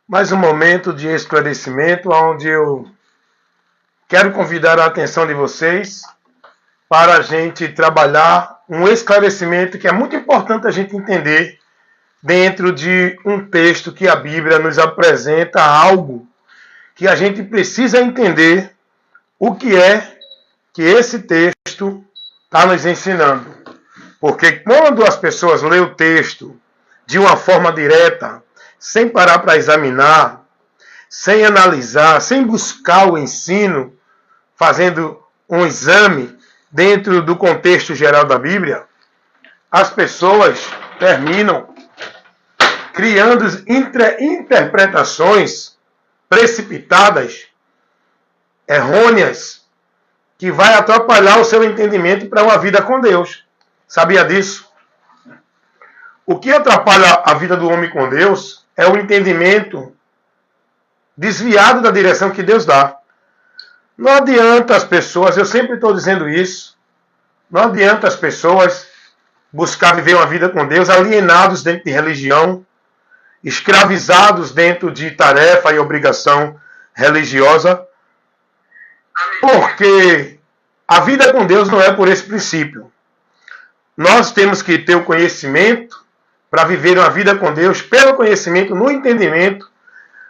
mais um momento de esclarecimento, onde eu quero convidar a atenção de vocês para a gente trabalhar um esclarecimento que é muito importante a gente entender dentro de um texto que a Bíblia nos apresenta algo que a gente precisa entender o que é que esse texto está nos ensinando. Porque quando as pessoas lêem o texto de uma forma direta, sem parar para examinar, sem analisar, sem buscar o ensino, fazendo um exame dentro do contexto geral da Bíblia, as pessoas terminam criando interpretações precipitadas, errôneas, que vai atrapalhar o seu entendimento para uma vida com Deus. Sabia disso? O que atrapalha a vida do homem com Deus é o entendimento desviado da direção que Deus dá. Não adianta as pessoas, eu sempre estou dizendo isso, não adianta as pessoas buscar viver uma vida com Deus alienados dentro de religião, escravizados dentro de tarefa e obrigação religiosa, porque a vida com Deus não é por esse princípio. Nós temos que ter o conhecimento para viver uma vida com Deus pelo conhecimento, no entendimento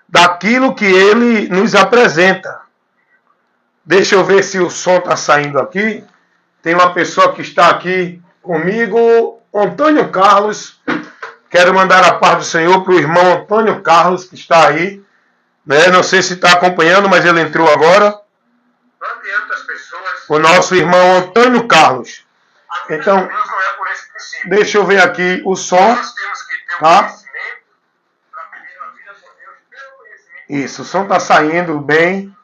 daquilo que Ele nos apresenta. Deixa eu ver se o som está saindo aqui. Tem uma pessoa que está aqui comigo, Antônio Carlos. Quero mandar a paz do Senhor para o irmão Antônio Carlos, que está aí. Não sei se está acompanhando, mas ele entrou agora. O nosso irmão Antônio Carlos. Então, deixa eu ver aqui o som. Tá? Isso, o som está saindo bem.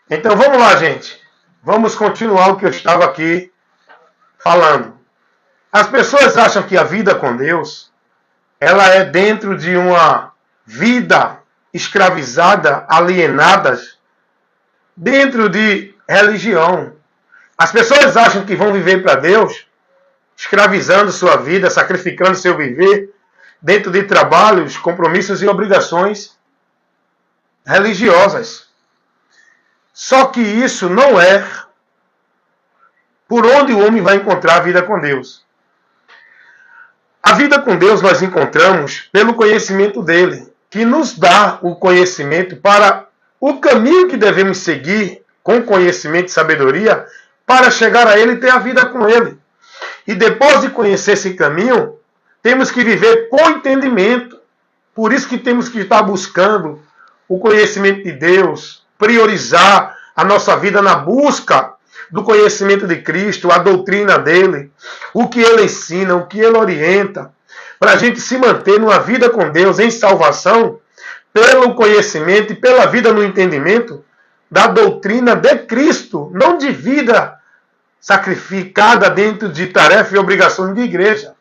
Então vamos lá, gente. Vamos continuar o que eu estava aqui falando. As pessoas acham que a vida com Deus, ela é dentro de uma vida escravizada, alienadas, dentro de religião. As pessoas acham que vão viver para Deus, escravizando sua vida, sacrificando seu viver, dentro de trabalhos, compromissos e obrigações religiosas. Só que isso não é por onde o homem vai encontrar a vida com Deus. A vida com Deus nós encontramos pelo conhecimento dele, que nos dá o conhecimento para o caminho que devemos seguir com conhecimento e sabedoria para chegar a ele e ter a vida com ele. E depois de conhecer esse caminho, temos que viver com entendimento. Por isso que temos que estar buscando o conhecimento de Deus, priorizar a nossa vida na busca do conhecimento de Cristo, a doutrina dele, o que ele ensina, o que ele orienta, para a gente se manter numa vida com Deus em salvação, pelo conhecimento e pela vida no entendimento da doutrina de Cristo, não de vida sacrificada dentro de tarefa e obrigações de igreja,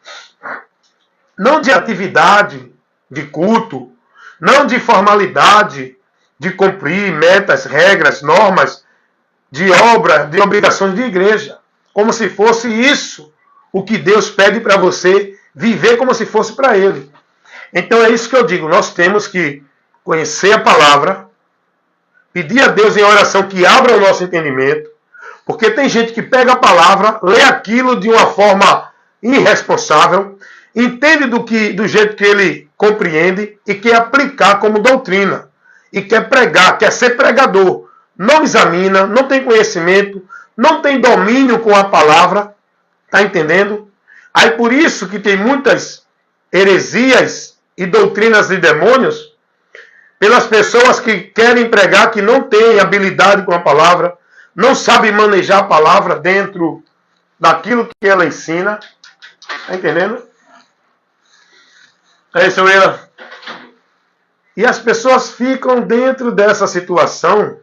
não de atividade, de culto, não de formalidade, de cumprir metas, regras, normas, de obra, de obrigações de igreja. Como se fosse isso o que Deus pede para você viver como se fosse para Ele. Então é isso que eu digo, nós temos que conhecer a palavra, pedir a Deus em oração que abra o nosso entendimento, porque tem gente que pega a palavra, lê aquilo de uma forma irresponsável, entende do jeito que ele compreende e quer aplicar como doutrina. E quer pregar, quer ser pregador. Não examina, não tem conhecimento, não tem domínio com a palavra. Está entendendo? Aí por isso que tem muitas heresias e doutrinas de demônios pelas pessoas que querem pregar, que não têm habilidade com a palavra, não sabem manejar a palavra dentro daquilo que ela ensina. Está entendendo? É isso, Willa. E as pessoas ficam dentro dessa situação,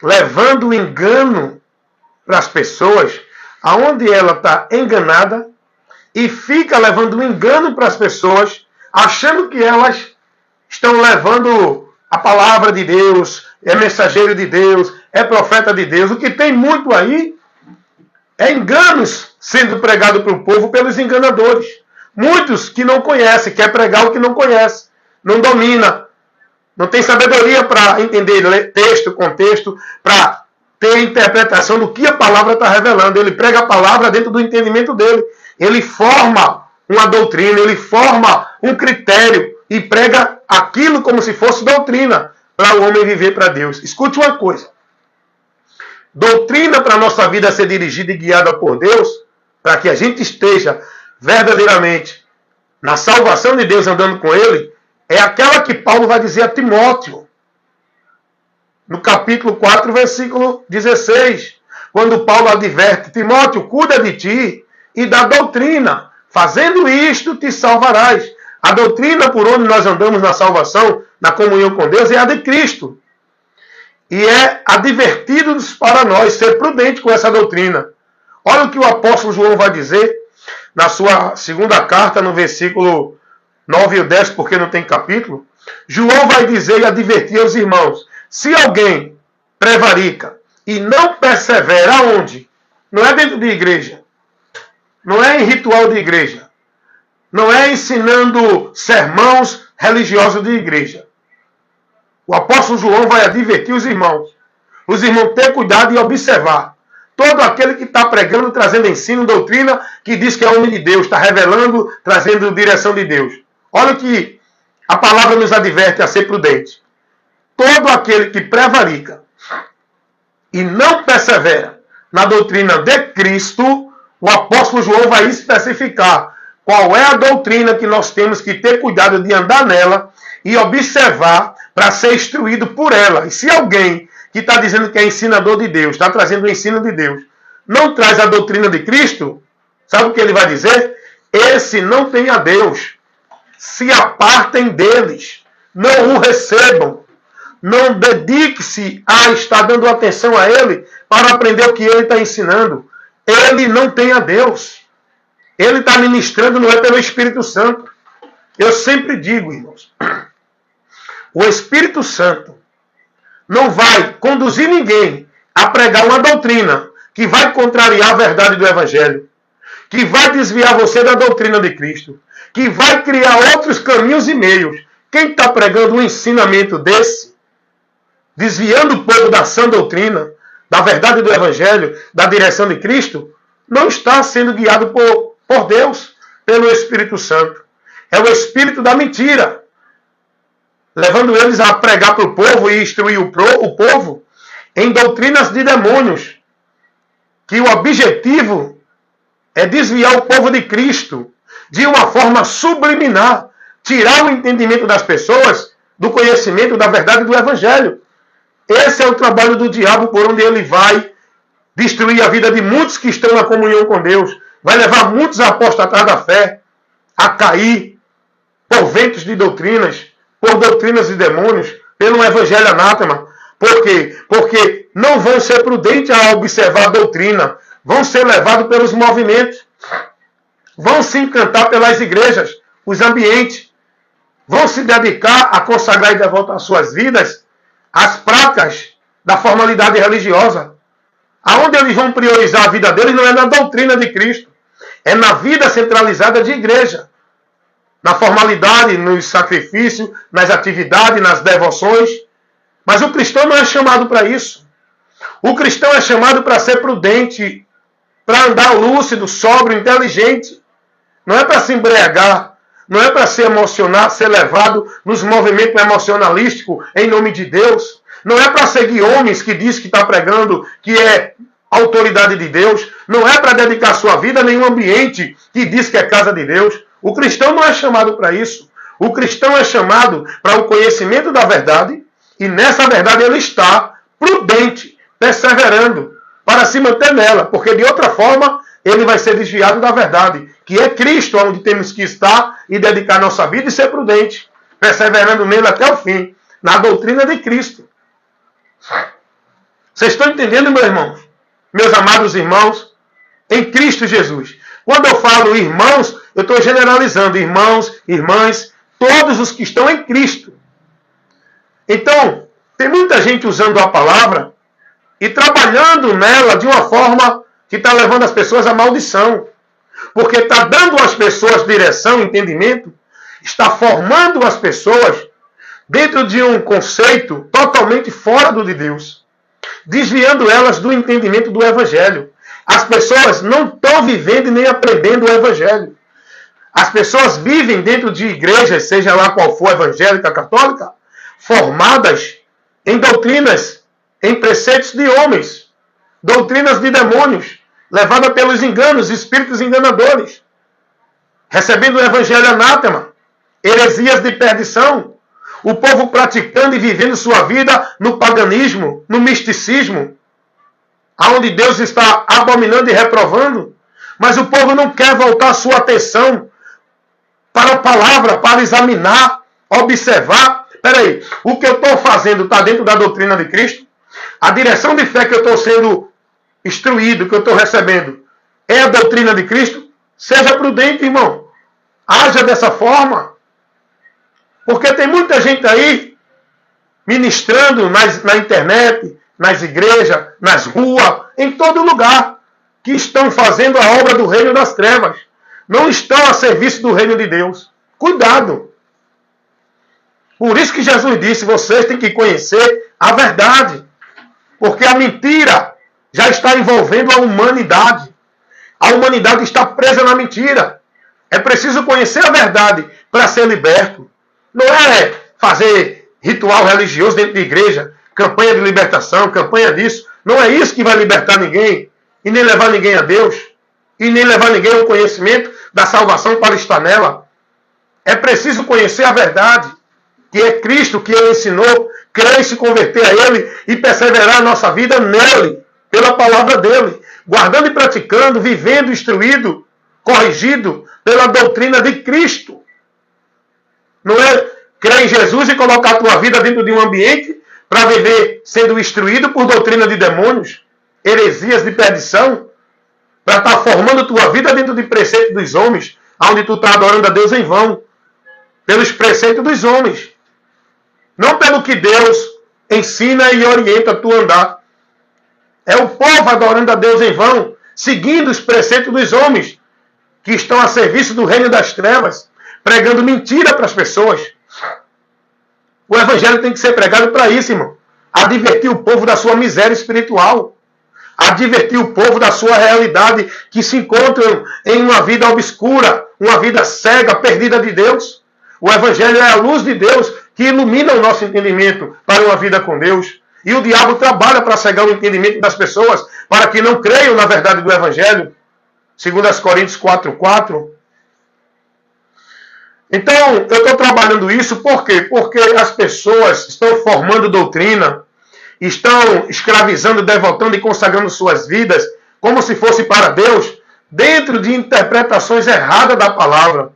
levando o engano para as pessoas, aonde ela está enganada, e fica levando o engano para as pessoas, achando que elas estão levando a palavra de Deus, é mensageiro de Deus, é profeta de Deus. O que tem muito aí é enganos sendo pregado para o povo pelos enganadores. Muitos que não conhecem, quer pregar o que não conhece, não domina, Não tem sabedoria para entender texto, contexto, para ter interpretação do que a palavra está revelando. Ele prega a palavra dentro do entendimento dele. Ele forma uma doutrina, ele forma um critério e prega aquilo como se fosse doutrina para o homem viver para Deus. Escute uma coisa. Doutrina para a nossa vida ser dirigida e guiada por Deus, para que a gente esteja verdadeiramente na salvação de Deus andando com Ele, é aquela que Paulo vai dizer a Timóteo. No capítulo 4, versículo 16. Quando Paulo adverte, Timóteo, cuida de ti e da doutrina. Fazendo isto, te salvarás. A doutrina por onde nós andamos na salvação, na comunhão com Deus, é a de Cristo. E é advertido para nós ser prudente com essa doutrina. Olha o que o apóstolo João vai dizer na sua segunda carta, no versículo 9 e 10, porque não tem capítulo. João vai dizer e advertir aos irmãos: se alguém prevarica e não persevera onde? Não é dentro de igreja. Não é em ritual de igreja. Não é ensinando sermãos religiosos de igreja. O apóstolo João vai advertir os irmãos ter cuidado e observar. Todo aquele que está pregando, trazendo ensino, doutrina, que diz que é homem de Deus, está revelando, trazendo direção de Deus. Olha o que a palavra nos adverte a ser prudente. Todo aquele que prevarica e não persevera na doutrina de Cristo, o apóstolo João vai especificar qual é a doutrina que nós temos que ter cuidado de andar nela e observar para ser instruído por ela. E se alguém que está dizendo que é ensinador de Deus, está trazendo o ensino de Deus, não traz a doutrina de Cristo, sabe o que ele vai dizer? Esse não tem a Deus. Se apartem deles. Não o recebam. Não dedique-se a estar dando atenção a ele para aprender o que ele está ensinando. Ele não tem a Deus. Ele está ministrando, não é pelo Espírito Santo. Eu sempre digo, irmãos, o Espírito Santo não vai conduzir ninguém a pregar uma doutrina que vai contrariar a verdade do Evangelho, que vai desviar você da doutrina de Cristo, que vai criar outros caminhos e meios. Quem está pregando um ensinamento desse, desviando o povo da sã doutrina, da verdade do Evangelho, da direção de Cristo, não está sendo guiado por Deus, pelo Espírito Santo. É o espírito da mentira, levando eles a pregar para o povo e instruir o povo em doutrinas de demônios, que o objetivo é desviar o povo de Cristo de uma forma subliminar, tirar o entendimento das pessoas do conhecimento da verdade do Evangelho. Esse é o trabalho do diabo, por onde ele vai destruir a vida de muitos que estão na comunhão com Deus, vai levar muitos a apostatar da fé, a cair por ventos de doutrinas, por doutrinas de demônios, pelo evangelho anátema. Por quê? Porque não vão ser prudentes a observar a doutrina, vão ser levados pelos movimentos, vão se encantar pelas igrejas, os ambientes, vão se dedicar a consagrar e devotar suas vidas às práticas da formalidade religiosa. Aonde eles vão priorizar a vida deles não é na doutrina de Cristo, é na vida centralizada de igreja, na formalidade, nos sacrifícios, nas atividades, nas devoções. Mas o cristão não é chamado para isso. O cristão é chamado para ser prudente, para andar lúcido, sóbrio, inteligente. Não é para se embriagar, não é para se emocionar, ser levado nos movimentos emocionalísticos em nome de Deus. Não é para seguir homens que diz que está pregando, que é autoridade de Deus. Não é para dedicar sua vida a nenhum ambiente que diz que é casa de Deus. O cristão não é chamado para isso. O cristão é chamado para o conhecimento da verdade e nessa verdade ele está prudente, perseverando, para se manter nela, porque de outra forma ele vai ser desviado da verdade, que é Cristo onde temos que estar e dedicar nossa vida e ser prudente, perseverando nele até o fim, na doutrina de Cristo. Vocês estão entendendo, meus irmãos? Meus amados irmãos, em Cristo Jesus. Quando eu falo irmãos, eu estou generalizando irmãos, irmãs, todos os que estão em Cristo. Então, tem muita gente usando a palavra e trabalhando nela de uma forma que está levando as pessoas à maldição. Porque está dando às pessoas direção, entendimento, está formando as pessoas dentro de um conceito totalmente fora do de Deus, desviando elas do entendimento do Evangelho. As pessoas não estão vivendo e nem aprendendo o Evangelho. As pessoas vivem dentro de igrejas, seja lá qual for, evangélica, católica, formadas em doutrinas, em preceitos de homens, doutrinas de demônios, levadas pelos enganos, espíritos enganadores, recebendo o Evangelho anátema, heresias de perdição, o povo praticando e vivendo sua vida no paganismo, no misticismo, aonde Deus está abominando e reprovando, mas o povo não quer voltar sua atenção para a palavra, para examinar, observar. Peraí, o que eu estou fazendo está dentro da doutrina de Cristo? A direção de fé que eu estou sendo instruído, que eu estou recebendo, é a doutrina de Cristo? Seja prudente, irmão. Haja dessa forma. Porque tem muita gente aí ministrando na internet, nas igrejas, nas ruas, em todo lugar, que estão fazendo a obra do reino das trevas. Não estão a serviço do reino de Deus. Cuidado. Por isso que Jesus disse, vocês têm que conhecer a verdade. Porque a mentira já está envolvendo a humanidade. A humanidade está presa na mentira. É preciso conhecer a verdade para ser liberto. Não é fazer ritual religioso dentro de igreja, campanha de libertação, campanha disso. Não é isso que vai libertar ninguém e nem levar ninguém a Deus. E nem levar ninguém ao conhecimento da salvação para estar nela. É preciso conhecer a verdade, que é Cristo, que Ele ensinou, crer e se converter a Ele e perseverar a nossa vida nele, pela palavra dEle, guardando e praticando, vivendo, instruído, corrigido pela doutrina de Cristo. Não é crer em Jesus e colocar a tua vida dentro de um ambiente para viver sendo instruído por doutrina de demônios, heresias de perdição, para estar formando tua vida dentro de preceitos dos homens, onde tu está adorando a Deus em vão, pelos preceitos dos homens. Não pelo que Deus ensina e orienta tu a andar. É o povo adorando a Deus em vão, seguindo os preceitos dos homens, que estão a serviço do reino das trevas, pregando mentira para as pessoas. O Evangelho tem que ser pregado para isso, irmão. Advertir o povo da sua miséria espiritual. Advertir o povo da sua realidade, que se encontram em uma vida obscura, uma vida cega, perdida de Deus. O Evangelho é a luz de Deus que ilumina o nosso entendimento para uma vida com Deus. E o diabo trabalha para cegar o entendimento das pessoas, para que não creiam na verdade do Evangelho. 2 Coríntios 4:4. Então, eu estou trabalhando isso por quê? Porque as pessoas estão formando doutrina, estão escravizando, devotando e consagrando suas vidas como se fosse para Deus, dentro de interpretações erradas da palavra.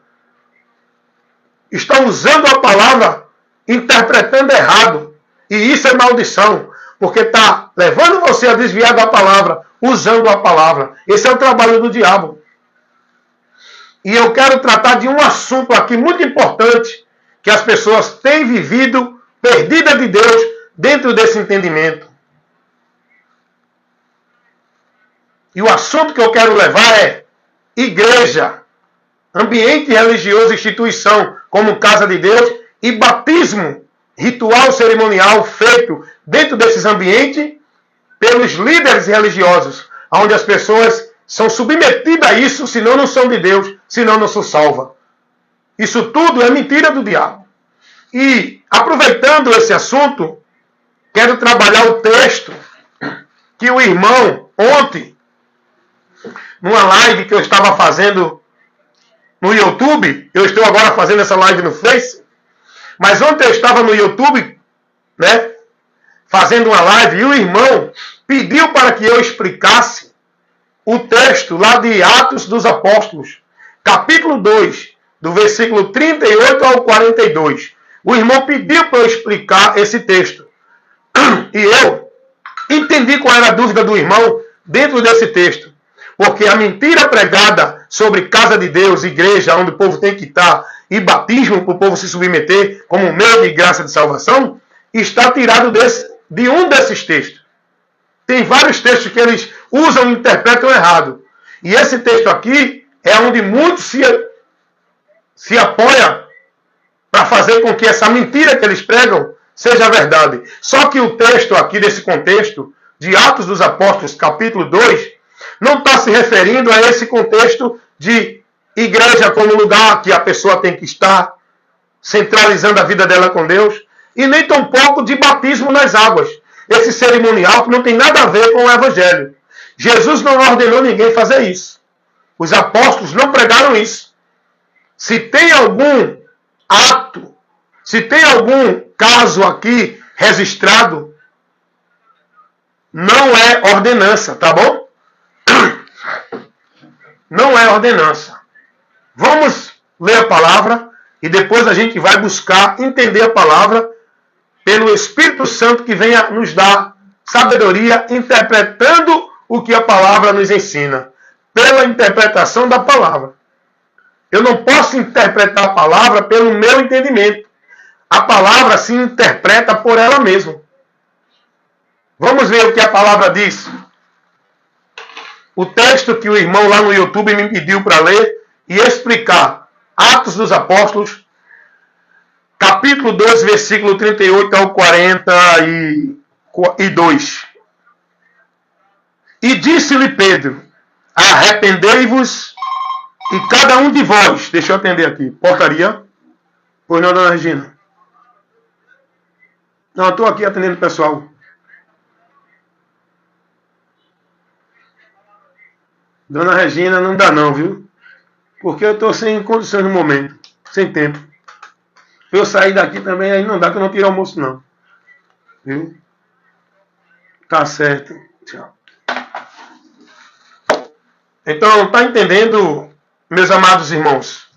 Estão usando a palavra, interpretando errado. E isso é maldição, porque está levando você a desviar da palavra, usando a palavra. Esse é o trabalho do diabo. E eu quero tratar de um assunto aqui muito importante, que as pessoas têm vivido perdida de Deus dentro desse entendimento. E o assunto que eu quero levar é igreja, ambiente religioso, instituição como casa de Deus e batismo, ritual cerimonial feito dentro desses ambientes pelos líderes religiosos, onde as pessoas são submetidas a isso, senão não são de Deus, senão não são salvas. Isso tudo é mentira do diabo. E, aproveitando esse assunto, quero trabalhar o texto que o irmão, ontem, numa live que eu estava fazendo no YouTube, eu estou agora fazendo essa live no Face, mas ontem eu estava no YouTube, né, fazendo uma live, e o irmão pediu para que eu explicasse o texto lá de Atos dos Apóstolos, capítulo 2, do versículo 38 ao 42. O irmão pediu para eu explicar esse texto. E eu entendi qual era a dúvida do irmão dentro desse texto. Porque a mentira pregada sobre casa de Deus, igreja, onde o povo tem que estar, e batismo para o povo se submeter como meio de graça de salvação, está tirado de um desses textos. Tem vários textos que eles usam e interpretam errado. E esse texto aqui é onde muitos se apoia para fazer com que essa mentira que eles pregam seja verdade. Só que o texto aqui, desse contexto, de Atos dos Apóstolos, capítulo 2, não está se referindo a esse contexto de igreja como lugar que a pessoa tem que estar, centralizando a vida dela com Deus, e nem tampouco de batismo nas águas. Esse cerimonial que não tem nada a ver com o Evangelho. Jesus não ordenou ninguém fazer isso. Os apóstolos não pregaram isso. Se tem algum ato, se tem algum caso aqui registrado, não é ordenança, tá bom? Não é ordenança. Vamos ler a palavra e depois a gente vai buscar entender a palavra pelo Espírito Santo que venha nos dar sabedoria interpretando o que a palavra nos ensina. Pela interpretação da palavra. Eu não posso interpretar a palavra pelo meu entendimento. A palavra se interpreta por ela mesma. Vamos ver o que a palavra diz. O texto que o irmão lá no YouTube me pediu para ler e explicar. Atos dos Apóstolos, capítulo 12, versículo 38 ao 42. E disse-lhe Pedro, arrependei-vos e cada um de vós, deixa eu atender aqui, portaria? Pois não, dona Regina? Não, eu estou aqui atendendo o pessoal. Dona Regina, não dá não, viu? Porque eu estou sem condições no momento, sem tempo. Se eu sair daqui também, aí não dá que eu não tiro almoço não. Viu? Tá certo. Tchau. Então, está entendendo, meus amados irmãos?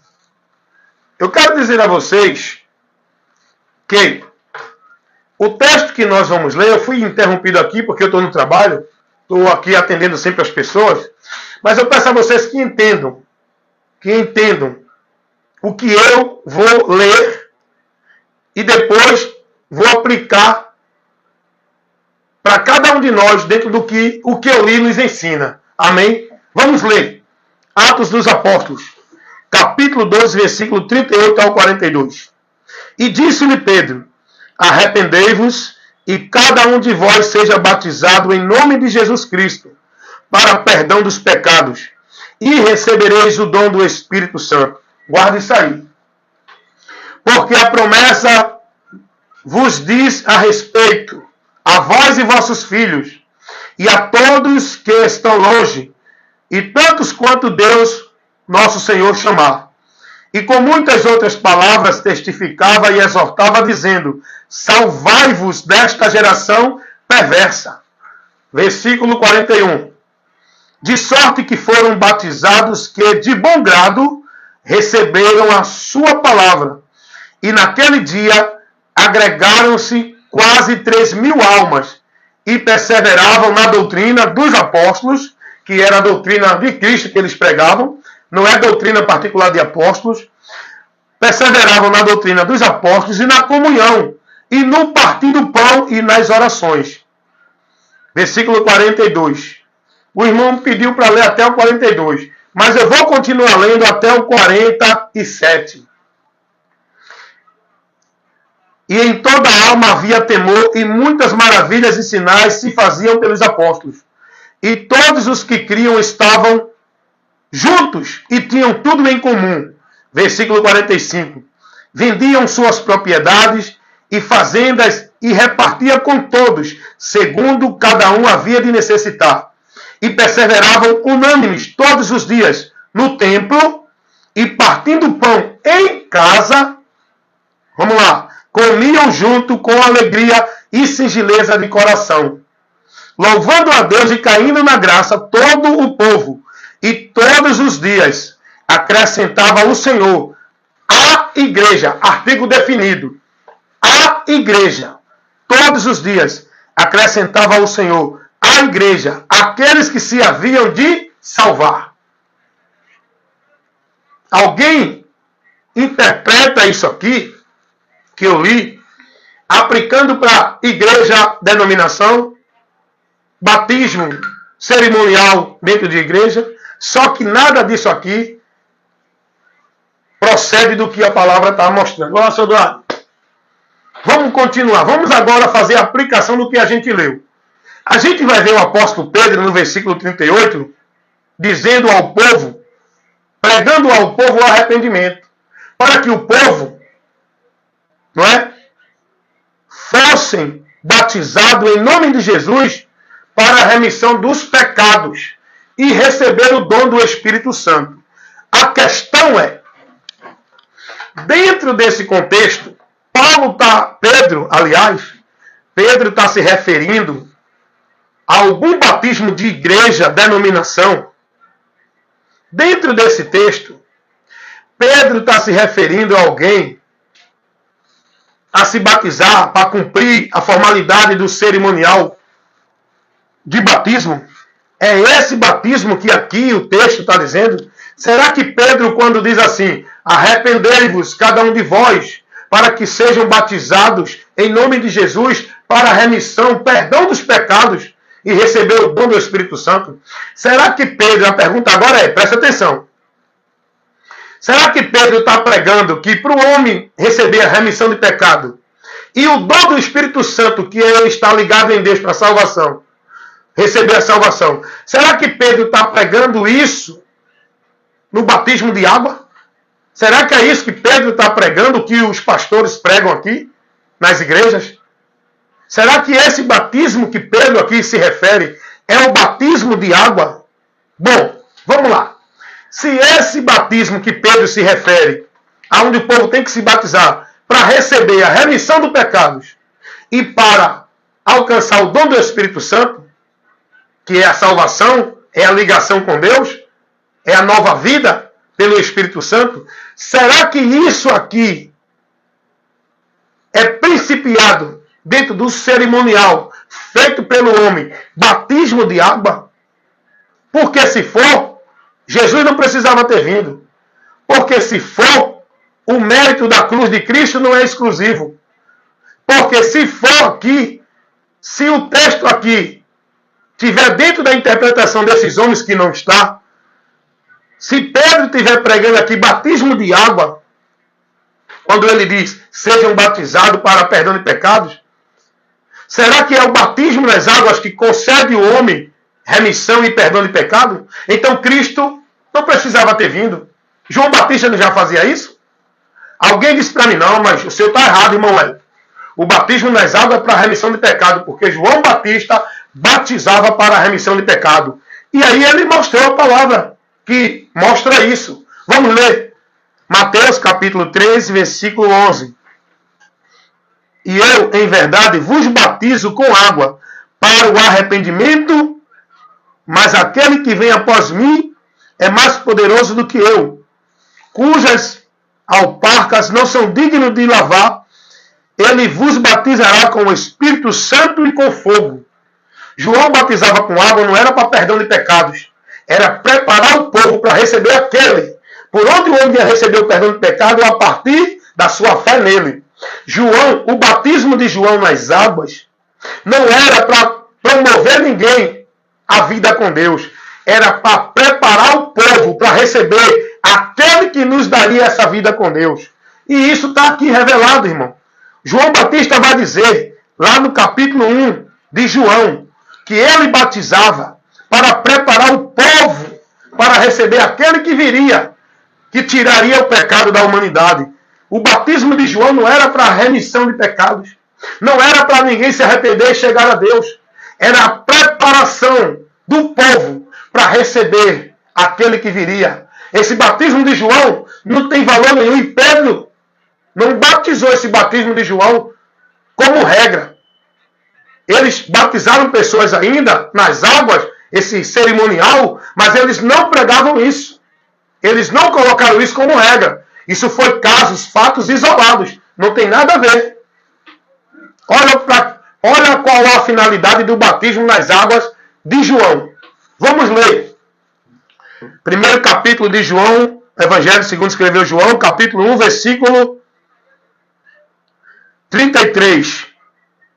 Eu quero dizer a vocês que o texto que nós vamos ler, eu fui interrompido aqui porque eu estou no trabalho, estou aqui atendendo sempre as pessoas, mas eu peço a vocês que entendam o que eu vou ler e depois vou aplicar para cada um de nós dentro do que o que eu li nos ensina. Amém? Vamos ler. Atos dos Apóstolos, capítulo 12, versículo 38 ao 42. E disse-lhe Pedro, arrependei-vos e cada um de vós seja batizado em nome de Jesus Cristo, para perdão dos pecados, e recebereis o dom do Espírito Santo. Guarde isso aí. Porque a promessa vos diz a respeito, a vós e vossos filhos, e a todos que estão longe, e tantos quanto Deus, nosso Senhor, chamar. E com muitas outras palavras testificava e exortava, dizendo, salvai-vos desta geração perversa. Versículo 41. De sorte que foram batizados que, de bom grado, receberam a sua palavra. E naquele dia agregaram-se quase 3.000 almas e perseveravam na doutrina dos apóstolos, que era a doutrina de Cristo que eles pregavam, não é doutrina particular de apóstolos, perseveravam na doutrina dos apóstolos e na comunhão, e no partir do pão e nas orações. Versículo 42. O irmão pediu para ler até o 42, mas eu vou continuar lendo até o 47. E em toda a alma havia temor, e muitas maravilhas e sinais se faziam pelos apóstolos. E todos os que criam estavam juntos e tinham tudo em comum. Versículo 45. Vendiam suas propriedades e fazendas e repartia com todos, segundo cada um havia de necessitar. E perseveravam unânimes todos os dias no templo e partindo o pão em casa, vamos lá, comiam junto com alegria e singeleza de coração, louvando a Deus e caindo na graça todo o povo. E todos os dias acrescentava o Senhor à igreja, artigo definido, à igreja, todos os dias acrescentava o Senhor à igreja aqueles que se haviam de salvar. Alguém interpreta isso aqui, que eu li, aplicando para igreja, denominação, batismo cerimonial dentro de igreja, só que nada disso aqui procede do que a palavra está mostrando. Olha só, Eduardo. Vamos continuar. Vamos agora fazer a aplicação do que a gente leu. A gente vai ver o apóstolo Pedro no versículo 38, dizendo ao povo, pregando ao povo o arrependimento, para que o povo, não é, fossem batizados em nome de Jesus para a remissão dos pecados e receber o dom do Espírito Santo. A questão é, dentro desse contexto, Pedro está se referindo a algum batismo de igreja, denominação. Dentro desse texto, Pedro está se referindo a alguém a se batizar para cumprir a formalidade do cerimonial de batismo. É esse batismo que aqui o texto está dizendo? Será que Pedro, quando diz assim, arrependei-vos cada um de vós, para que sejam batizados em nome de Jesus para a remissão, perdão dos pecados e receber o dom do Espírito Santo? Será que Pedro, a pergunta agora é, presta atenção, será que Pedro está pregando que para o homem receber a remissão de pecado e o dom do Espírito Santo, que ele está ligado em Deus para a salvação, receber a salvação, será que Pedro está pregando isso no batismo de água? Será que é isso que Pedro está pregando, que os pastores pregam aqui, nas igrejas? Será que esse batismo que Pedro aqui se refere é o batismo de água? Bom, vamos lá. Se esse batismo que Pedro se refere, aonde o povo tem que se batizar para receber a remissão dos pecados e para alcançar o dom do Espírito Santo, que é a salvação, é a ligação com Deus, é a nova vida pelo Espírito Santo, será que isso aqui é principiado dentro do cerimonial feito pelo homem, batismo de água? Porque se for, Jesus não precisava ter vindo. Porque se for, o mérito da cruz de Cristo não é exclusivo. Porque se for aqui, se o texto aqui estiver dentro da interpretação desses homens que não está, se Pedro estiver pregando aqui batismo de água, quando ele diz, sejam batizados para perdão de pecados, será que é o batismo nas águas que concede ao homem remissão e perdão de pecado? Então Cristo não precisava ter vindo. João Batista não já fazia isso? Alguém disse para mim, não, mas o senhor está errado, irmão Hélio. O batismo nas águas é para a remissão de pecado, porque João Batista batizava para a remissão de pecado. E aí ele mostrou a palavra que mostra isso. Vamos ler. Mateus capítulo 13, versículo 11. E eu, em verdade, vos batizo com água para o arrependimento, mas aquele que vem após mim é mais poderoso do que eu, cujas alparcas não são dignos de lavar. Ele vos batizará com o Espírito Santo e com fogo. João batizava com água, não era para perdão de pecados. Era preparar o povo para receber aquele, por onde o homem ia receber o perdão de pecado, a partir da sua fé nele. João, o batismo de João nas águas, não era para promover ninguém a vida com Deus. Era para preparar o povo para receber aquele que nos daria essa vida com Deus. E isso está aqui revelado, irmão. João Batista vai dizer, lá no capítulo 1 de João, que ele batizava para preparar o povo para receber aquele que viria, que tiraria o pecado da humanidade. O batismo de João não era para remissão de pecados. Não era para ninguém se arrepender e chegar a Deus. Era a preparação do povo para receber aquele que viria. Esse batismo de João não tem valor nenhum. E Pedro não batizou esse batismo de João como regra. Eles batizaram pessoas ainda nas águas, esse cerimonial, mas eles não pregavam isso. Eles não colocaram isso como regra. Isso foi casos, fatos isolados. Não tem nada a ver. Olha qual é a finalidade do batismo nas águas de João. Vamos ler. Primeiro capítulo de João, Evangelho segundo escreveu João, capítulo 1, versículo 33.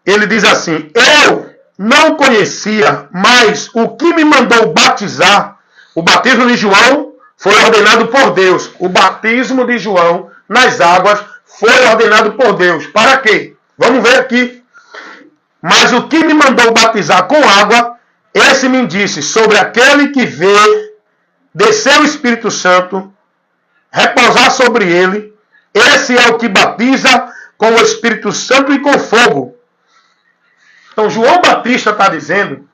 Ele diz assim, eu não conhecia, mas o que me mandou batizar, o batismo de João foi ordenado por Deus. O batismo de João nas águas foi ordenado por Deus. Para quê? Vamos ver aqui. Mas o que me mandou batizar com água, esse me disse, sobre aquele que vê descer o Espírito Santo, repousar sobre ele, esse é o que batiza com o Espírito Santo e com fogo. Então João Batista está dizendo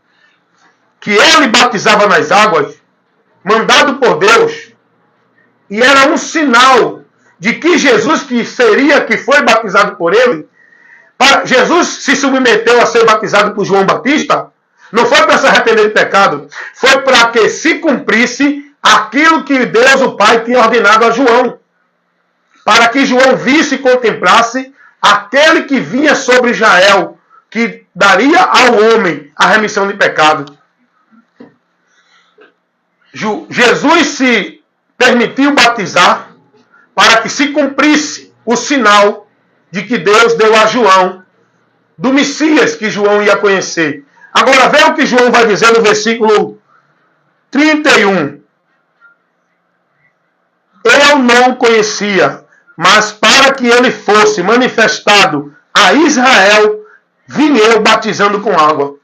que ele batizava nas águas, mandado por Deus, e era um sinal de que Jesus que foi batizado por ele, Jesus se submeteu a ser batizado por João Batista, não foi para se arrepender de pecado, foi para que se cumprisse aquilo que Deus, o Pai, tinha ordenado a João. Para que João visse e contemplasse aquele que vinha sobre Israel, que daria ao homem a remissão de pecado. Jesus se permitiu batizar para que se cumprisse o sinal de que Deus deu a João, do Messias que João ia conhecer. Agora veja o que João vai dizer no versículo 31. Eu não conhecia, mas para que ele fosse manifestado a Israel, vim eu batizando com água.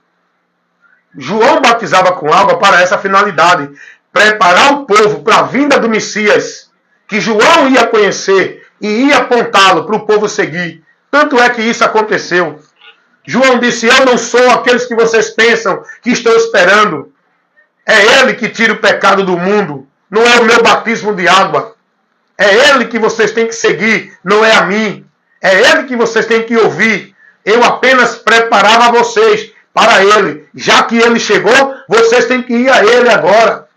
João batizava com água para essa finalidade, preparar o povo para a vinda do Messias, que João ia conhecer e ia apontá-lo para o povo seguir. Tanto é que isso aconteceu. João disse, eu não sou aqueles que vocês pensam que estão esperando. É ele que tira o pecado do mundo. Não é o meu batismo de água. É ele que vocês têm que seguir, não é a mim. É ele que vocês têm que ouvir. Eu apenas preparava vocês para ele. Já que ele chegou, vocês têm que ir a ele agora.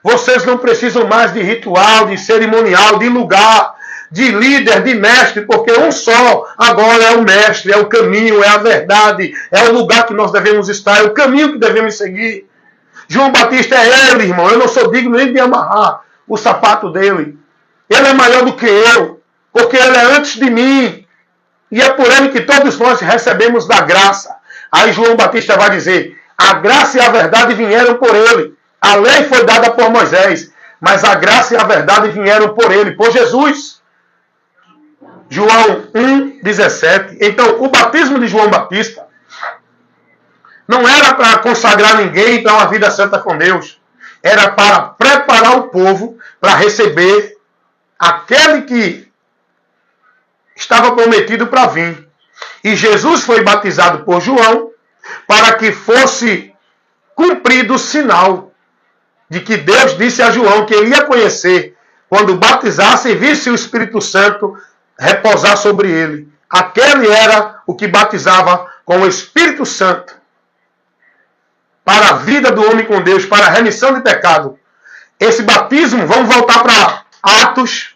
Vocês não precisam mais de ritual, de cerimonial, de lugar, de líder, de mestre, porque um só agora é o mestre, é o caminho, é a verdade, é o lugar que nós devemos estar, é o caminho que devemos seguir. João Batista é ele, irmão. Eu não sou digno nem de amarrar o sapato dele. Ele é maior do que eu, porque ele é antes de mim. E é por ele que todos nós recebemos da graça. Aí João Batista vai dizer, a graça e a verdade vieram por ele. A lei foi dada por Moisés, mas a graça e a verdade vieram por ele, por Jesus. João 1,17. Então, o batismo de João Batista não era para consagrar ninguém para uma vida santa com Deus. Era para preparar o povo para receber aquele que estava prometido para vir. E Jesus foi batizado por João para que fosse cumprido o sinal de que Deus disse a João que ele ia conhecer quando batizasse e visse o Espírito Santo repousar sobre ele. Aquele era o que batizava com o Espírito Santo para a vida do homem com Deus, para a remissão de pecado. Esse batismo, vamos voltar para Atos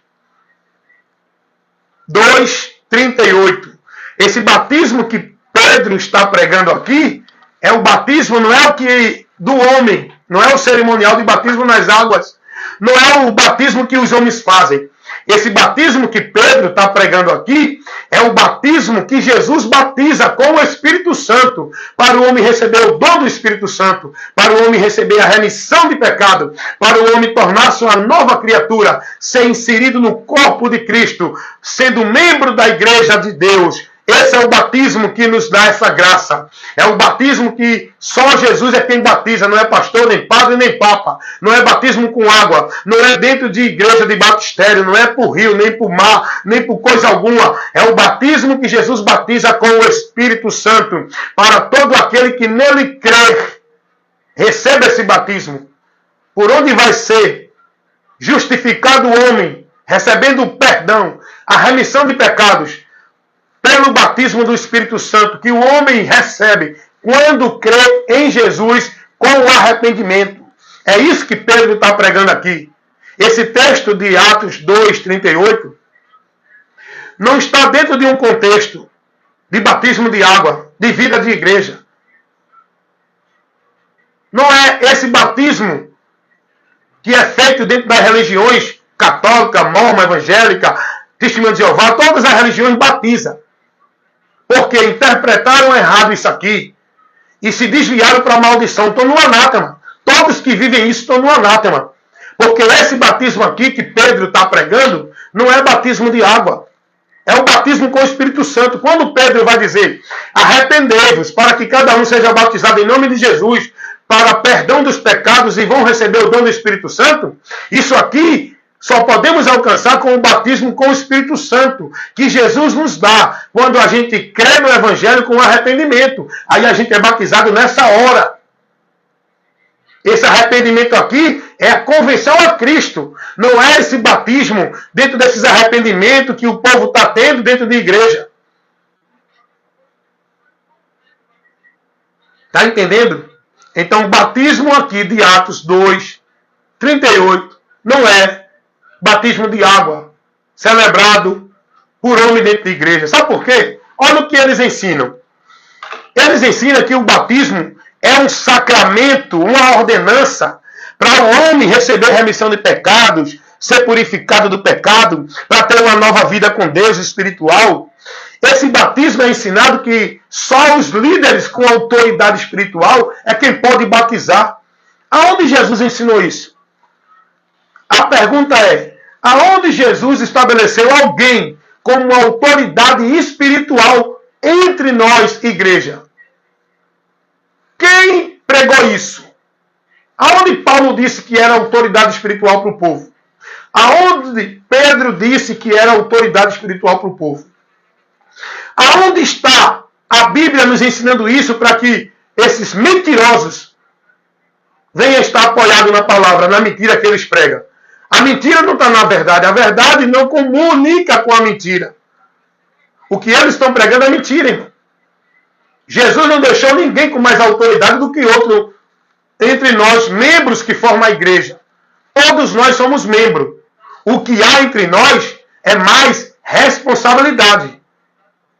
2:38. Esse batismo que Pedro está pregando aqui é o batismo, não é o que do homem, não é o cerimonial de batismo nas águas, não é o batismo que os homens fazem. Esse batismo que Pedro está pregando aqui é o batismo que Jesus batiza com o Espírito Santo, para o homem receber o dom do Espírito Santo, para o homem receber a remissão de pecado, para o homem tornar-se uma nova criatura, ser inserido no corpo de Cristo, sendo membro da igreja de Deus. Esse é o batismo que nos dá essa graça. É o batismo que só Jesus é quem batiza. Não é pastor, nem padre, nem papa. Não é batismo com água. Não é dentro de igreja de batistério. Não é por rio, nem por mar, nem por coisa alguma. É o batismo que Jesus batiza com o Espírito Santo. Para todo aquele que nele crê, receba esse batismo. Por onde vai ser justificado o homem, recebendo o perdão, a remissão de pecados, pelo batismo do Espírito Santo, que o homem recebe quando crê em Jesus com o arrependimento. É isso que Pedro está pregando aqui. Esse texto de Atos 2:38 não está dentro de um contexto de batismo de água, de vida de igreja. Não é esse batismo que é feito dentro das religiões católica, mormon, evangélica, testemunha de Jeová, todas as religiões batizam. Porque interpretaram errado isso aqui e se desviaram para a maldição. Estão no anátema. Todos que vivem isso estão no anátema. Porque esse batismo aqui que Pedro está pregando não é batismo de água. É o batismo com o Espírito Santo. Quando Pedro vai dizer, arrependei-vos para que cada um seja batizado em nome de Jesus para perdão dos pecados e vão receber o dom do Espírito Santo, isso aqui só podemos alcançar com o batismo com o Espírito Santo, que Jesus nos dá quando a gente crê no Evangelho com arrependimento. Aí a gente é batizado nessa hora. Esse arrependimento aqui é a conversão a Cristo. Não é esse batismo dentro desses arrependimentos que o povo está tendo dentro da igreja. Está entendendo? Então o batismo aqui de Atos 2, 38, não é batismo de água celebrado por homem dentro da igreja. Sabe por quê? Olha o que eles ensinam. Eles ensinam que o batismo é um sacramento, uma ordenança para o homem receber remissão de pecados, ser purificado do pecado, para ter uma nova vida com Deus espiritual. Esse batismo é ensinado que só os líderes com autoridade espiritual é quem pode batizar. Aonde Jesus ensinou isso? A pergunta é, aonde Jesus estabeleceu alguém como autoridade espiritual entre nós, igreja? Quem pregou isso? Aonde Paulo disse que era autoridade espiritual para o povo? Aonde Pedro disse que era autoridade espiritual para o povo? Aonde está a Bíblia nos ensinando isso para que esses mentirosos venham estar apoiados na palavra, na mentira que eles pregam? A mentira não está na verdade. A verdade não comunica com a mentira. O que eles estão pregando é mentira, irmão. Jesus não deixou ninguém com mais autoridade do que outro entre nós, membros que formam a igreja. Todos nós somos membros. O que há entre nós é mais responsabilidade.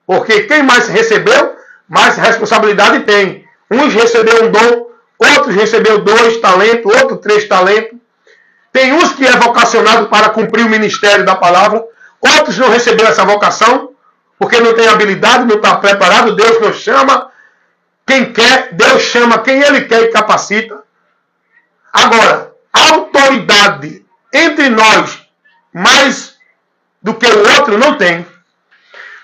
Porque quem mais recebeu, mais responsabilidade tem. Uns receberam um dom, outros receberam 2 talentos, outros 3 talentos. Tem uns que é vocacionado para cumprir o ministério da palavra, outros não receberam essa vocação, porque não tem habilidade, não está preparado. Deus não chama quem quer, Deus chama quem Ele quer e capacita. Agora, a autoridade entre nós, mais do que o outro, não tem.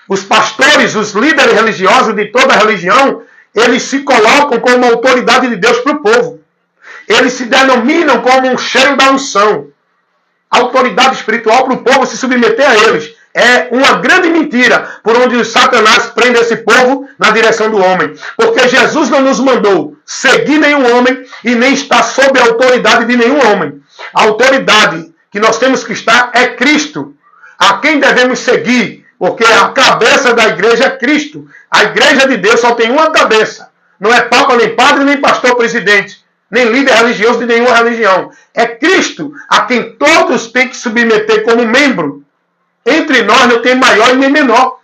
Os pastores, os líderes religiosos de toda a religião, eles se colocam como autoridade de Deus para o povo. Eles se denominam como um cheiro da unção. Autoridade espiritual para o povo se submeter a eles. É uma grande mentira por onde o Satanás prende esse povo na direção do homem. Porque Jesus não nos mandou seguir nenhum homem e nem estar sob a autoridade de nenhum homem. A autoridade que nós temos que estar é Cristo. A quem devemos seguir? Porque a cabeça da igreja é Cristo. A igreja de Deus só tem uma cabeça. Não é papa, nem padre, nem pastor presidente, nem líder religioso de nenhuma religião. É Cristo a quem todos têm que submeter como membro. Entre nós não tem maior e nem menor.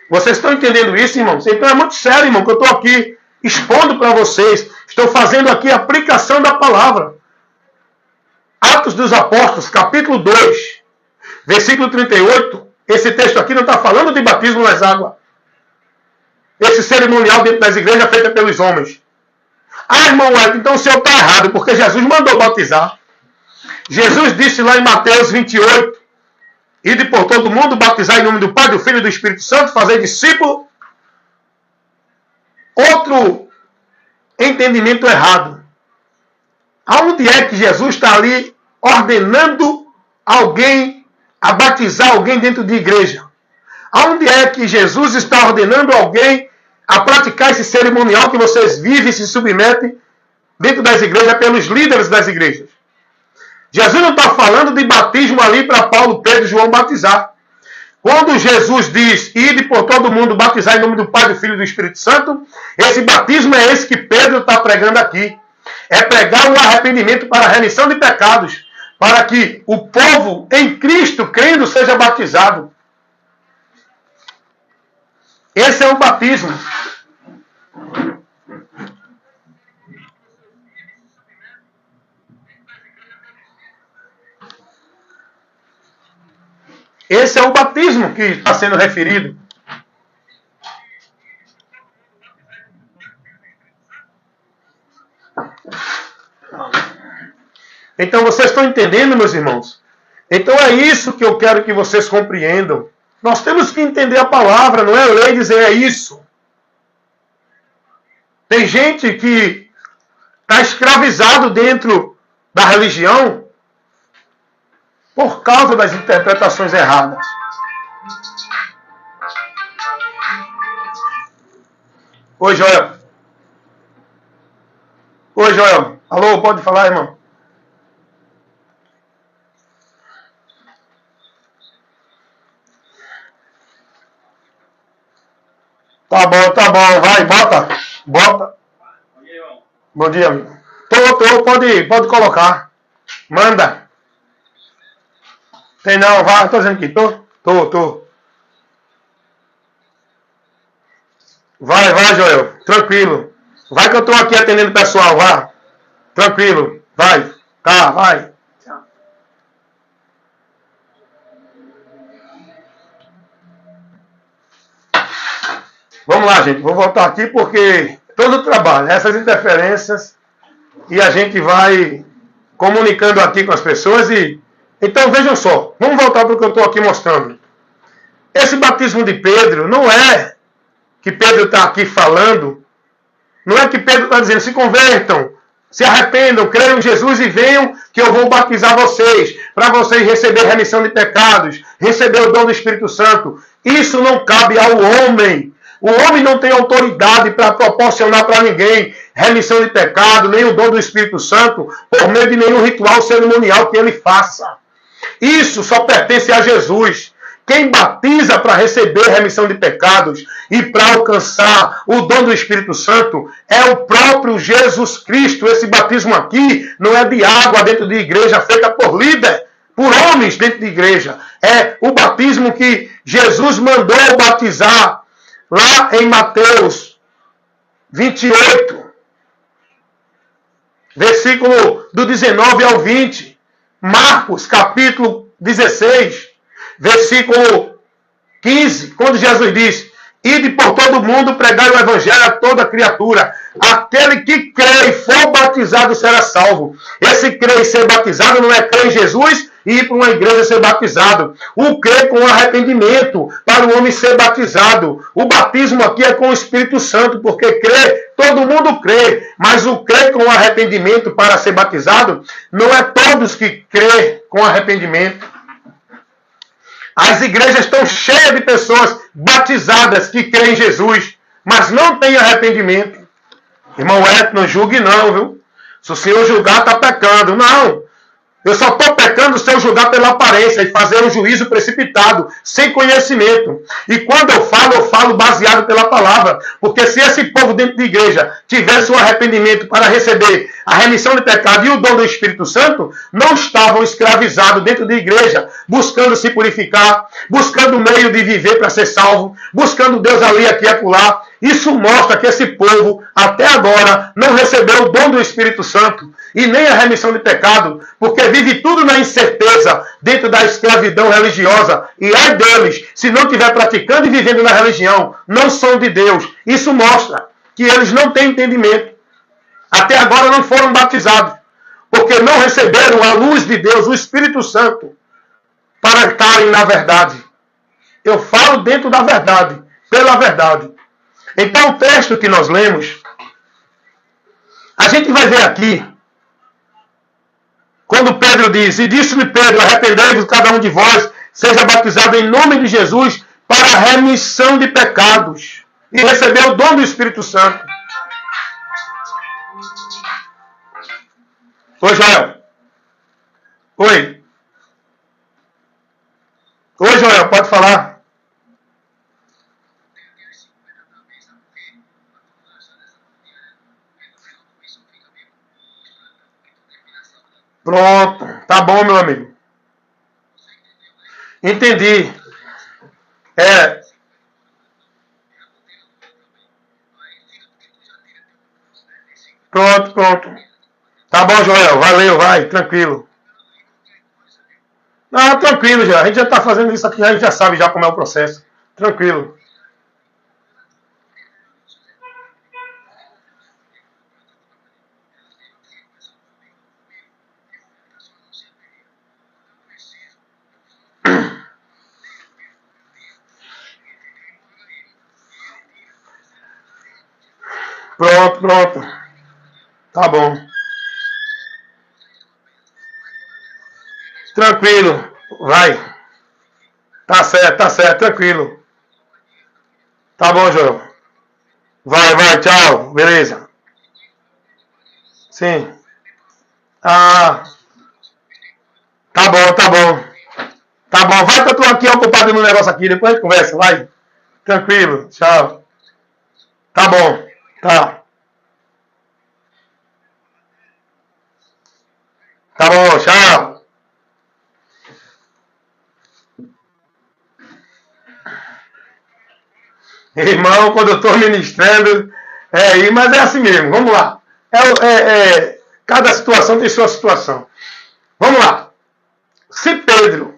Vocês estão entendendo isso, irmãos? Então é muito sério, irmão, que eu estou aqui expondo para vocês. Estou fazendo aqui a aplicação da palavra. Atos dos Apóstolos, capítulo 2, versículo 38. Esse texto aqui não está falando de batismo nas águas. Esse cerimonial dentro das igrejas é feito pelos homens. Ah, irmão, então o senhor está errado, porque Jesus mandou batizar. Jesus disse lá em Mateus 28, ide por todo mundo, batizar em nome do Pai, do Filho e do Espírito Santo, fazer discípulo. Outro entendimento errado. Aonde é que Jesus está ali ordenando alguém a batizar alguém dentro de igreja? Aonde é que Jesus está ordenando alguém a praticar esse cerimonial que vocês vivem e se submetem dentro das igrejas pelos líderes das igrejas? Jesus não está falando de batismo ali para Paulo, Pedro e João batizar. Quando Jesus diz, ide por todo mundo batizar em nome do Pai, do Filho e do Espírito Santo, esse batismo é esse que Pedro está pregando aqui. É pregar o arrependimento para a remissão de pecados, para que o povo em Cristo, crendo, seja batizado. Esse é o batismo. Esse é o batismo que está sendo referido. Então vocês estão entendendo, meus irmãos? Então é isso que eu quero que vocês compreendam. Nós temos que entender a palavra, não é ler e dizer é isso. Tem gente que está escravizado dentro da religião por causa das interpretações erradas. Oi, Joel. Oi, Joel. Alô, pode falar, irmão? Tá bom. Vai, bota. Bom dia, amigo. Pode colocar. Manda. Tem não, vai, tô dizendo aqui, tô. Vai, Joel, tranquilo. Vai que eu tô aqui atendendo o pessoal, vá. Tranquilo, vai. Tá, vai. Vamos lá, gente, vou voltar aqui porque todo o trabalho, essas interferências, e a gente vai comunicando aqui com as pessoas e... Então, vejam só, vamos voltar para o que eu estou aqui mostrando. Esse batismo de Pedro não é que Pedro está aqui falando, não é que Pedro está dizendo, se convertam, se arrependam, creiam em Jesus e venham que eu vou batizar vocês, para vocês receber remissão de pecados, receber o dom do Espírito Santo. Isso não cabe ao homem. O homem não tem autoridade para proporcionar para ninguém remissão de pecado, nem o dom do Espírito Santo, por meio de nenhum ritual cerimonial que ele faça. Isso só pertence a Jesus. Quem batiza para receber remissão de pecados e para alcançar o dom do Espírito Santo é o próprio Jesus Cristo. Esse batismo aqui não é de água dentro de igreja feita por líder, por homens dentro de igreja. É o batismo que Jesus mandou batizar lá em Mateus 28, versículo do 19 ao 20. Marcos, capítulo 16, versículo 15, quando Jesus diz: ide por todo mundo, pregai o evangelho a toda criatura. Aquele que crê e for batizado será salvo. Esse crer e ser batizado não é crer em Jesus e ir para uma igreja ser batizado. O crer com arrependimento para o homem ser batizado. O batismo aqui é com o Espírito Santo, porque crer, todo mundo crê, mas o crer com arrependimento para ser batizado não é todos que crê com arrependimento. As igrejas estão cheias de pessoas batizadas que creem em Jesus, mas não têm arrependimento. Irmão Eto, não julgue não, viu? Se o senhor julgar, está pecando. Não. Eu só estou pecando se eu julgar pela aparência e fazer um juízo precipitado, sem conhecimento. E quando eu falo baseado pela palavra. Porque se esse povo dentro de igreja tivesse um arrependimento para receber a remissão de pecado e o dom do Espírito Santo, não estavam escravizados dentro de igreja, buscando se purificar, buscando o meio de viver para ser salvo, buscando Deus ali, aqui e acolá. Isso mostra que esse povo, até agora, não recebeu o dom do Espírito Santo e nem a remissão de pecado, porque vive tudo na incerteza, dentro da escravidão religiosa. E ai deles, se não estiver praticando e vivendo na religião, não são de Deus. Isso mostra que eles não têm entendimento. Até agora não foram batizados, porque não receberam a luz de Deus, o Espírito Santo, para estarem na verdade. Eu falo dentro da verdade, pela verdade. Então o texto que nós lemos, a gente vai ver aqui, quando Pedro diz, e disse-lhe Pedro, arrependei-vos cada um de vós, seja batizado em nome de Jesus para a remissão de pecados e receber o dom do Espírito Santo. Oi, Joel. Oi. Oi, Joel, pode falar. Pronto. Tá bom, meu amigo. Entendi. Pronto. Tá bom, Joel. Valeu, vai. Tranquilo. Não, tranquilo já. A gente já tá fazendo isso aqui, a gente já sabe já como é o processo. Tranquilo. Pronto. Tá bom. Tranquilo. Vai. Tá certo. Tranquilo. Tá bom, João. Vai. Tchau. Beleza. Sim. Ah. Tá bom. Tá bom. Vai que eu tô aqui ocupado no negócio aqui. Depois a gente conversa. Vai. Tranquilo. Tchau. Tá bom. Tá. Tá bom. Tchau. Irmão, quando eu estou ministrando, mas é assim mesmo, vamos lá. Cada situação tem sua situação. Vamos lá. Se Pedro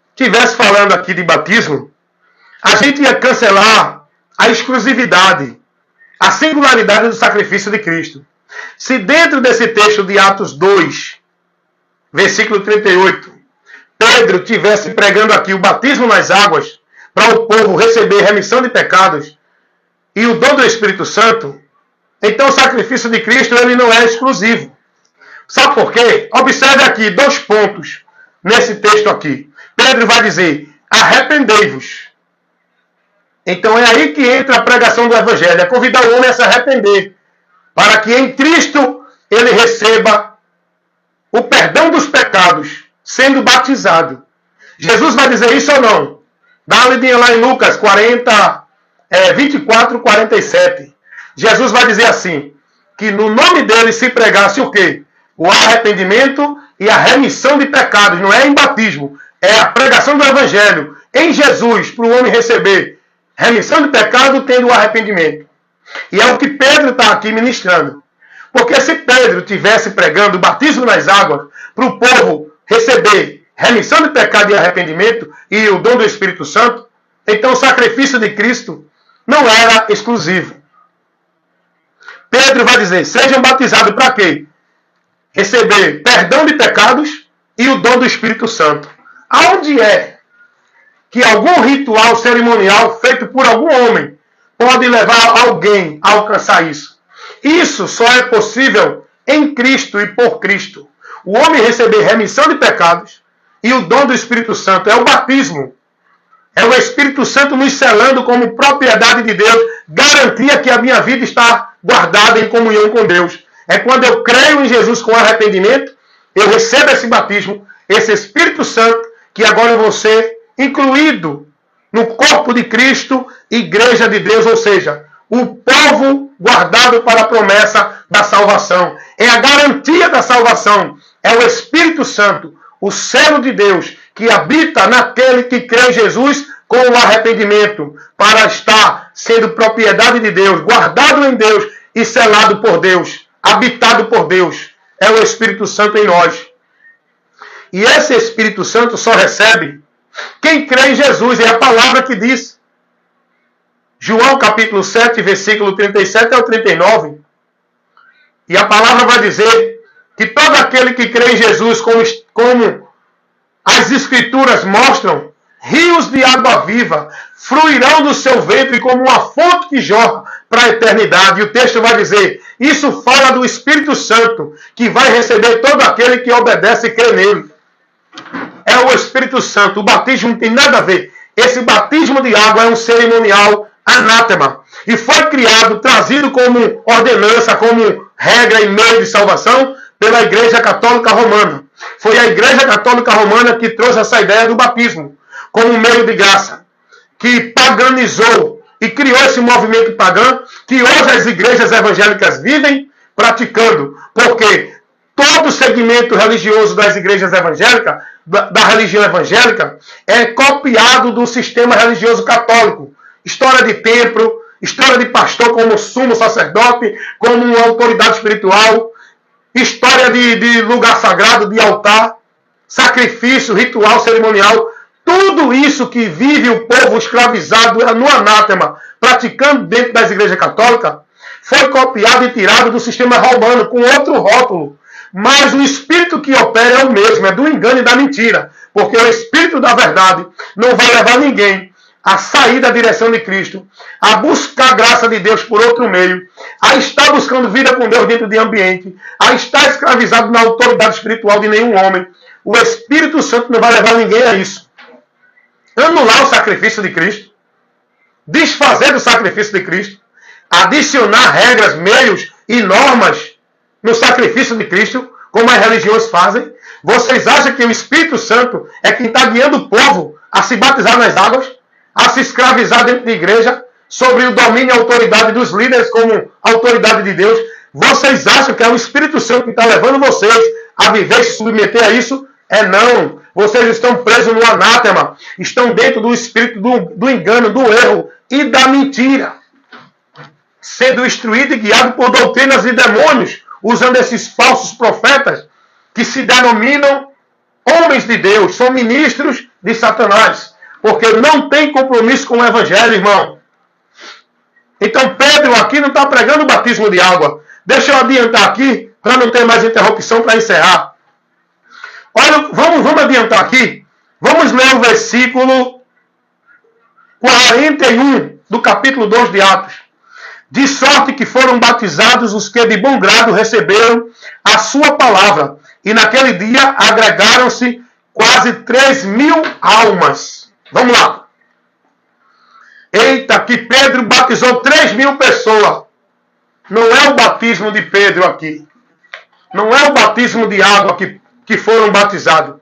estivesse falando aqui de batismo, a gente ia cancelar a exclusividade, a singularidade do sacrifício de Cristo. Se dentro desse texto de Atos 2, versículo 38, Pedro estivesse pregando aqui o batismo nas águas, para o povo receber remissão de pecados e o dom do Espírito Santo, então o sacrifício de Cristo ele não é exclusivo. Sabe por quê? Observe aqui 2 pontos nesse texto aqui. Pedro vai dizer, arrependei-vos. Então é aí que entra a pregação do Evangelho, é convidar o homem a se arrepender, para que em Cristo ele receba o perdão dos pecados, sendo batizado. Jesus vai dizer isso ou não? Dá uma lidinha lá em Lucas 24, 47. Jesus vai dizer assim, que no nome dele se pregasse o quê? O arrependimento e a remissão de pecados. Não é em batismo, é a pregação do Evangelho em Jesus, para o homem receber remissão de pecado tendo o arrependimento. E é o que Pedro está aqui ministrando. Porque se Pedro estivesse pregando o batismo nas águas para o povo receber remissão de pecado e arrependimento e o dom do Espírito Santo, então o sacrifício de Cristo não era exclusivo. Pedro vai dizer, sejam batizados para quê? Receber perdão de pecados e o dom do Espírito Santo. Aonde é que algum ritual cerimonial feito por algum homem pode levar alguém a alcançar isso? Isso só é possível em Cristo e por Cristo. O homem receber remissão de pecados e o dom do Espírito Santo é o batismo. É o Espírito Santo nos selando como propriedade de Deus, garantia que a minha vida está guardada em comunhão com Deus. É quando eu creio em Jesus com arrependimento, eu recebo esse batismo, esse Espírito Santo, que agora eu vou ser incluído no corpo de Cristo, igreja de Deus, ou seja, o povo guardado para a promessa da salvação. É a garantia da salvação. É o Espírito Santo, o selo de Deus, que habita naquele que crê em Jesus com o arrependimento, para estar sendo propriedade de Deus, guardado em Deus e selado por Deus, habitado por Deus. É o Espírito Santo em nós. E esse Espírito Santo só recebe quem crê em Jesus. É a palavra que diz. João capítulo 7, versículo 37 ao 39. E a palavra vai dizer que todo aquele que crê em Jesus, como as Escrituras mostram, rios de água viva fluirão do seu ventre como uma fonte que jorra para a eternidade. E o texto vai dizer, isso fala do Espírito Santo, que vai receber todo aquele que obedece e crê nele. É o Espírito Santo. O batismo não tem nada a ver. Esse batismo de água é um cerimonial anátema. E foi criado, trazido como ordenança, como regra e meio de salvação pela Igreja Católica Romana. Foi a Igreja Católica Romana que trouxe essa ideia do batismo como meio de graça, que paganizou e criou esse movimento pagão que hoje as igrejas evangélicas vivem praticando. Porque todo segmento religioso das igrejas evangélicas, da religião evangélica, é copiado do sistema religioso católico. História de templo, história de pastor como sumo sacerdote, como uma autoridade espiritual, história de lugar sagrado, de altar, sacrifício, ritual, cerimonial. Tudo isso que vive o povo escravizado no anátema, praticando dentro das igrejas católicas, foi copiado e tirado do sistema romano, com outro rótulo. Mas o espírito que opera é o mesmo, é do engano e da mentira. Porque o espírito da verdade não vai levar ninguém a sair da direção de Cristo, a buscar a graça de Deus por outro meio, a estar buscando vida com Deus dentro de ambiente, a estar escravizado na autoridade espiritual de nenhum homem, o Espírito Santo não vai levar ninguém a isso. Anular o sacrifício de Cristo, desfazer do sacrifício de Cristo, adicionar regras, meios e normas no sacrifício de Cristo, como as religiões fazem. Vocês acham que o Espírito Santo é quem está guiando o povo a se batizar nas águas, a se escravizar dentro da igreja, sobre o domínio e a autoridade dos líderes como autoridade de Deus? Vocês acham que é o Espírito Santo que está levando vocês a viver e se submeter a isso? É não. Vocês estão presos no anátema, estão dentro do espírito do engano, do erro e da mentira, sendo instruído e guiado por doutrinas e demônios, usando esses falsos profetas que se denominam homens de Deus, são ministros de Satanás, porque não tem compromisso com o Evangelho, irmão. Então Pedro aqui não está pregando o batismo de água. Deixa eu adiantar aqui, para não ter mais interrupção, para encerrar. Olha, vamos adiantar aqui. Vamos ler o versículo 41 do capítulo 2 de Atos. De sorte que foram batizados os que de bom grado receberam a sua palavra. E naquele dia agregaram-se quase 3.000 almas. Vamos lá. Eita, que Pedro batizou 3.000 pessoas. Não é o batismo de Pedro aqui. Não é o batismo de água que foram batizados.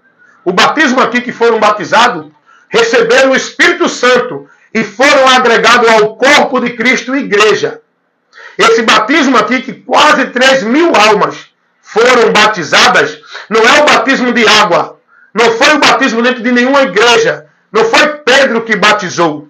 O batismo aqui que foram batizados, receberam o Espírito Santo e foram agregados ao corpo de Cristo, igreja. Esse batismo aqui, que quase 3.000 almas foram batizadas, não é o batismo de água. Não foi o batismo dentro de nenhuma igreja. Não foi Pedro que batizou.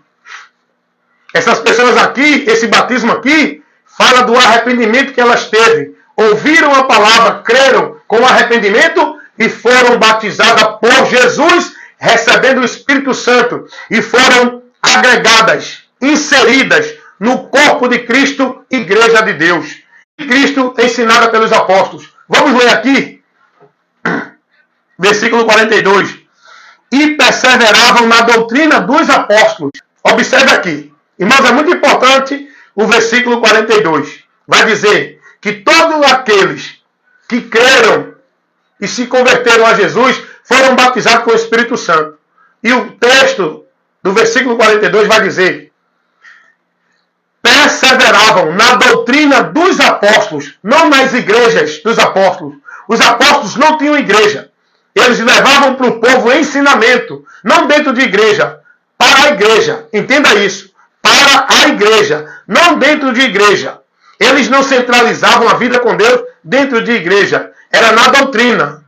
Essas pessoas aqui, esse batismo aqui, fala do arrependimento que elas teve. Ouviram a palavra, creram com arrependimento e foram batizadas por Jesus, recebendo o Espírito Santo. E foram agregadas, inseridas no corpo de Cristo, igreja de Deus. Cristo ensinada pelos apóstolos. Vamos ler aqui, versículo 42. E perseveravam na doutrina dos apóstolos. Observe aqui. Irmãos, é muito importante o versículo 42. Vai dizer que todos aqueles que creram e se converteram a Jesus foram batizados com o Espírito Santo. E o texto do versículo 42 vai dizer: perseveravam na doutrina dos apóstolos, não nas igrejas dos apóstolos. Os apóstolos não tinham igreja. Eles levavam para o povo ensinamento, não dentro de igreja, para a igreja. Entenda isso. Para a igreja, não dentro de igreja. Eles não centralizavam a vida com Deus dentro de igreja. Era na doutrina.